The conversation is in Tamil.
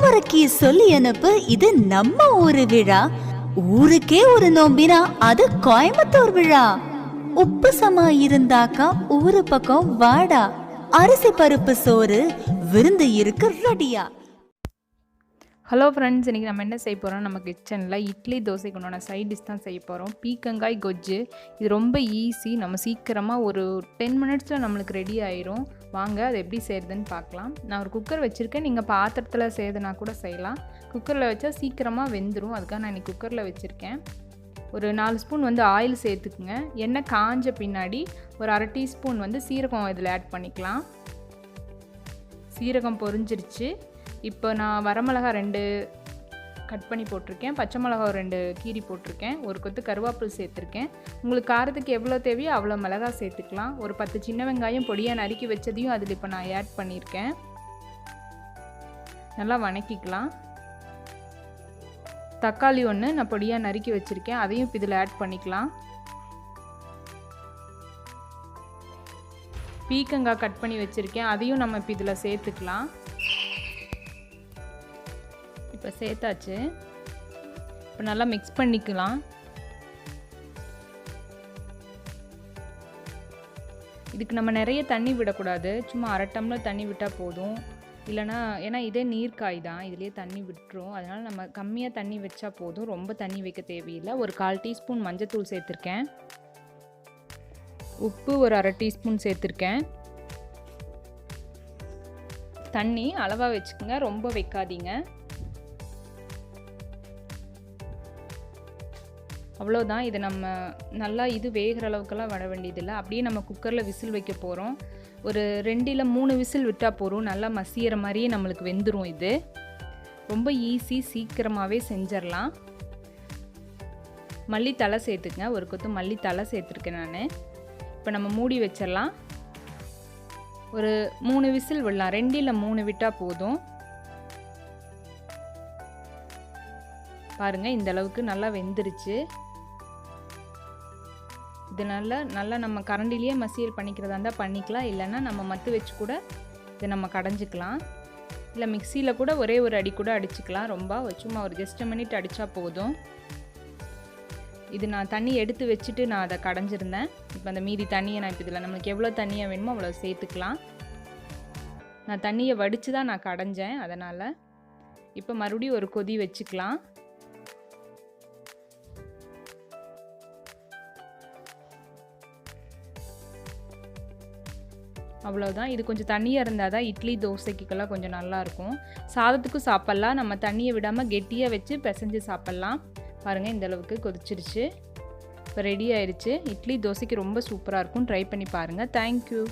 முறைக்கு சொல்லி அனுப்பு, இது நம்ம ஊரு விழா. ஊருக்கே ஒரு நோம்பினா அது கோயம்புத்தூர் விழா. உப்பு சமா இருந்தாக்கா ஊரு பக்கம் வாடா. அரிசி பருப்பு சோறு விருந்து இருக்கு ரெடியா. ஹலோ ஃப்ரெண்ட்ஸ், இன்றைக்கி நம்ம என்ன செய்ய போகிறோம்? நம்ம கிச்சனில் இட்லி தோசைக்கு உண்டான சைட் டிஷ் தான் செய்ய போகிறோம். பீக்கங்காய் கொஜ்ஜு. இது ரொம்ப ஈஸி. நம்ம சீக்கிரமாக ஒரு 10 மினிட்ஸில் நம்மளுக்கு ரெடி ஆயிரும். வாங்க அது எப்படி செய்கிறதுன்னு பார்க்கலாம். நான் ஒரு குக்கர் வச்சுருக்கேன். நீங்கள் பாத்திரத்தில் செய்யறதுனா கூட செய்யலாம். குக்கரில் வச்சா சீக்கிரமாக வெந்துடும். அதுக்காக நான் இன்றைக்கி குக்கரில் வச்சுருக்கேன். ஒரு 4 ஸ்பூன் ஆயில் சேர்த்துக்குங்க. எண்ணெய் காஞ்ச பின்னாடி ஒரு அரை டீஸ்பூன் சீரகம் இதில் ஆட் பண்ணிக்கலாம். சீரகம் பொரிஞ்சிருச்சு. இப்போ நான் வரமிளகா 2 கட் பண்ணி போட்டிருக்கேன். பச்சை மிளகா 2 கீரி போட்டிருக்கேன். ஒரு கொத்து கருவேப்பிலை சேர்த்துருக்கேன். உங்களுக்கு காரத்துக்கு எவ்வளோ தேவையோ அவ்வளோ மிளகா சேர்த்துக்கலாம். ஒரு 10 சின்ன வெங்காயம் பொடியாக நறுக்கி வச்சதையும் அதில் இப்போ நான் ஆட் பண்ணியிருக்கேன். நல்லா வணக்கிக்கலாம். தக்காளி 1 நான் பொடியாக நறுக்கி வச்சுருக்கேன். அதையும் இப்போ இதில் ஆட் பண்ணிக்கலாம். பீக்கங்காய் கட் பண்ணி வச்சுருக்கேன். அதையும் நம்ம இப்போ இதில் சேர்த்துக்கலாம். இப்போ சேர்த்தாச்சு. இப்போ நல்லா மிக்ஸ் பண்ணிக்கலாம். இதுக்கு நம்ம நிறைய தண்ணி விடக்கூடாது. சும்மா அரை டம்ளர் தண்ணி விட்டால் போதும். இல்லைனா ஏன்னா இதே நீர்க்காய் தான், இதுலேயே தண்ணி விட்டுரும். அதனால் நம்ம கம்மியாக தண்ணி வச்சா போதும். ரொம்ப தண்ணி வைக்க தேவையில்லை. ஒரு 1/4 டீஸ்பூன் மஞ்சத்தூள் சேர்த்துருக்கேன். உப்பு ஒரு அரை டீஸ்பூன் சேர்த்துருக்கேன். தண்ணி அளவாக வச்சுக்கோங்க, ரொம்ப வைக்காதீங்க. அவ்வளோதான். இதை நம்ம நல்லா வேகிற அளவுக்கெல்லாம் விட வேண்டியதில்லை. அப்படியே நம்ம குக்கரில் விசில் வைக்க போகிறோம். ஒரு 2 இல்லை 3 விசில் விட்டால் போகிறோம். நல்லா மசிகிற மாதிரியே நம்மளுக்கு வெந்துடும். இது ரொம்ப ஈஸி, சீக்கிரமாகவே செஞ்சிடலாம். மல்லித்தலை சேர்த்துக்கங்க. ஒரு கொத்து மல்லித்தலை சேர்த்துருக்கேன் நான். இப்போ நம்ம மூடி வச்சிடலாம். ஒரு 3 விசில் விடலாம். 2 இல்லை 3 விட்டால் போதும். பாருங்கள், இந்த அளவுக்கு நல்லா வெந்துருச்சு. இது நல்லா நம்ம கரண்டிலேயே மசியல் பண்ணிக்கிறதா இருந்தால் பண்ணிக்கலாம். இல்லைன்னா நம்ம மத்து வச்சு கூட இதை நம்ம கடைஞ்சிக்கலாம். இல்லை மிக்சியில் கூட ஒரே ஒரு அடி கூட அடிச்சுக்கலாம். ரொம்ப சும்மா ஒரு ஜஸ்ட் மினிட் அடித்தா போதும். இது நான் தண்ணி எடுத்து வச்சுட்டு நான் அதை கடைஞ்சிருந்தேன். இப்போ அந்த மீதி தண்ணியை நான் இப்போ இதில் நம்மளுக்கு எவ்வளோ தண்ணியாக வேணுமோ அவ்வளோ சேர்த்துக்கலாம். நான் தண்ணியை வடித்து தான் நான் கடைஞ்சேன். அதனால் இப்போ மறுபடியும் ஒரு கொதி வச்சுக்கலாம். அவ்வளோதான். இது கொஞ்சம் தண்ணியாக இருந்தால் தான் இட்லி தோசைக்கெல்லாம் கொஞ்சம் நல்லாயிருக்கும். சாதத்துக்கும் சாப்பிட்லாம். நம்ம தண்ணியை விடாமல் கெட்டியாக வச்சு பிசைஞ்சு சாப்பிட்லாம். பாருங்கள், இந்த அளவுக்கு கொதிச்சிருச்சு. இப்போ ரெடி ஆயிடுச்சு. இட்லி தோசைக்கு ரொம்ப சூப்பராக இருக்கும். ட்ரை பண்ணி பாருங்கள். தேங்க்யூ.